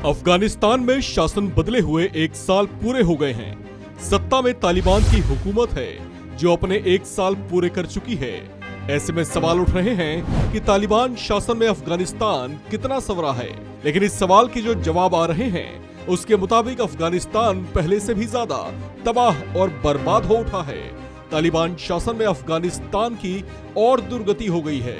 अफगानिस्तान में शासन बदले हुए एक साल पूरे हो गए हैं। सत्ता में तालिबान की हुकूमत है जो अपने एक साल पूरे कर चुकी है। ऐसे में सवाल उठ रहे हैं कि तालिबान शासन में अफगानिस्तान कितना संवरा है। लेकिन इस सवाल के जो जवाब आ रहे हैं उसके मुताबिक अफगानिस्तान पहले से भी ज्यादा तबाह और बर्बाद हो उठा है। तालिबान शासन में अफगानिस्तान की और दुर्गति हो गई है।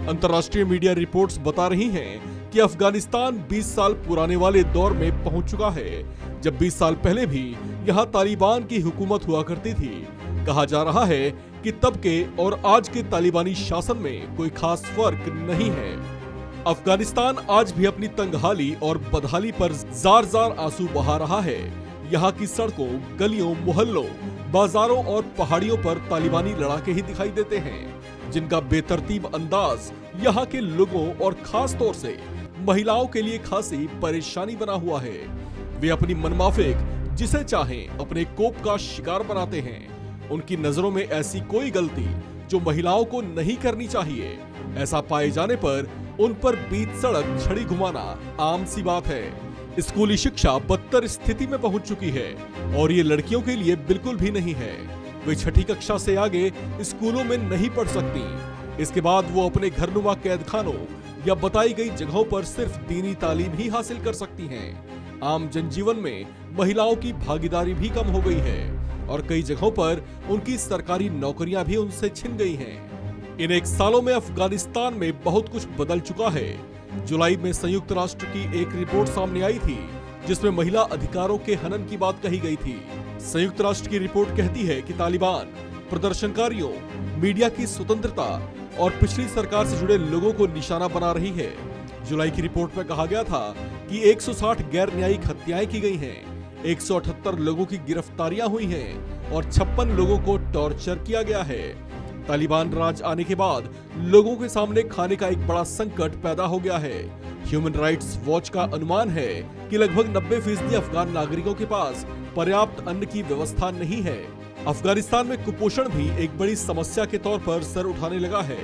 अंतर्राष्ट्रीय मीडिया रिपोर्ट्स बता रही हैं कि अफगानिस्तान 20 साल पुराने वाले दौर में पहुंच चुका है, जब 20 साल पहले भी यहां तालिबान की हुकूमत हुआ करती थी। कहा जा रहा है कि तब के और आज के तालिबानी शासन में कोई खास फर्क नहीं है। अफगानिस्तान आज भी अपनी तंगहाली और बदहाली पर जार जार आंसू बहा रहा है। यहाँ की सड़कों, गलियों, मोहल्लों, बाजारों और पहाड़ियों पर तालिबानी लड़ाके ही दिखाई देते हैं, जिनका बेतरतीब अंदाज यहाँ के लोगों और खास तौर से महिलाओं के लिए खासी परेशानी बना हुआ है। वे अपनी मनमाफिक जिसे चाहें अपने कोप का शिकार बनाते हैं। उनकी नजरों में ऐसी कोई गलती जो महिलाओं को नहीं करनी चाहिए, ऐसा पाए जाने पर उन पर बीच सड़क छड़ी घुमाना आम सी बात है। स्कूली शिक्षा बदतर स्थिति में पहुंच चुकी है और ये लड़कियों के लिए बिल्कुल भी नहीं है। वे छठी कक्षा से आगे स्कूलों में नहीं पढ़ सकती। इसके बाद वो अपने घरनुमा कैदखानों या बताई गई जगहों पर सिर्फ दीनी तालीम ही हासिल कर सकती हैं। आम जनजीवन में महिलाओं की भागीदारी भी कम हो गई है और कई जगहों पर उनकी सरकारी नौकरियां भी उनसे छिन गई हैं। इन एक सालों में अफगानिस्तान में बहुत कुछ बदल चुका है। जुलाई में संयुक्त राष्ट्र की एक रिपोर्ट सामने आई थी जिसमें महिला अधिकारों के हनन की बात कही गई थी। संयुक्त राष्ट्र की रिपोर्ट कहती है कि तालिबान प्रदर्शनकारियों, मीडिया की स्वतंत्रता और पिछली सरकार से जुड़े लोगों को निशाना बना रही है। जुलाई की रिपोर्ट में कहा गया था कि 160 गैर न्यायिक हत्याएं की गई हैं, 178 लोगों की गिरफ्तारियां हुई हैं और 56 लोगों को टॉर्चर किया गया है। तालिबान राज आने के बाद लोगों के सामने खाने का एक बड़ा संकट पैदा हो गया है। ह्यूमन राइट्स वॉच का अनुमान है कि लगभग 90% अफगान नागरिकों के पास पर्याप्त अन्न की व्यवस्था नहीं है। अफगानिस्तान में कुपोषण भी एक बड़ी समस्या के तौर पर सर उठाने लगा है।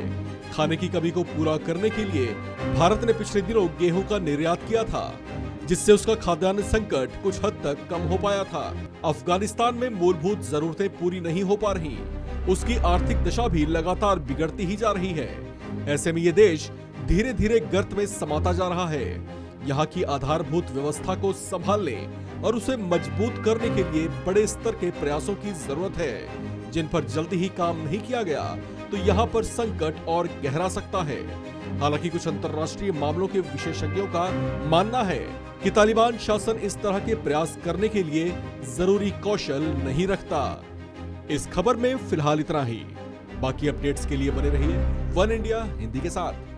खाने की कमी को पूरा करने के लिए भारत ने पिछले दिनों गेहूं का निर्यात किया था, जिससे उसका खाद्यान्न संकट कुछ हद तक कम हो पाया था। अफगानिस्तान में मूलभूत जरूरतें पूरी नहीं हो पा रही, उसकी आर्थिक दशा भी लगातार बिगड़ती ही जा रही है। ऐसे में ये देश धीरे धीरे गर्त में समाता जा रहा है। यहाँ की आधारभूत व्यवस्था को संभालने और उसे मजबूत करने के लिए बड़े स्तर के प्रयासों की जरूरत है, जिन पर जल्दी ही काम नहीं किया गया तो यहाँ पर संकट और गहरा सकता है। हालांकि कुछ अंतर्राष्ट्रीय मामलों के विशेषज्ञों का मानना है कि तालिबान शासन इस तरह के प्रयास करने के लिए जरूरी कौशल नहीं रखता। इस खबर में फिलहाल इतना ही। बाकी अपडेट्स के लिए बने रहिए वन इंडिया हिंदी के साथ।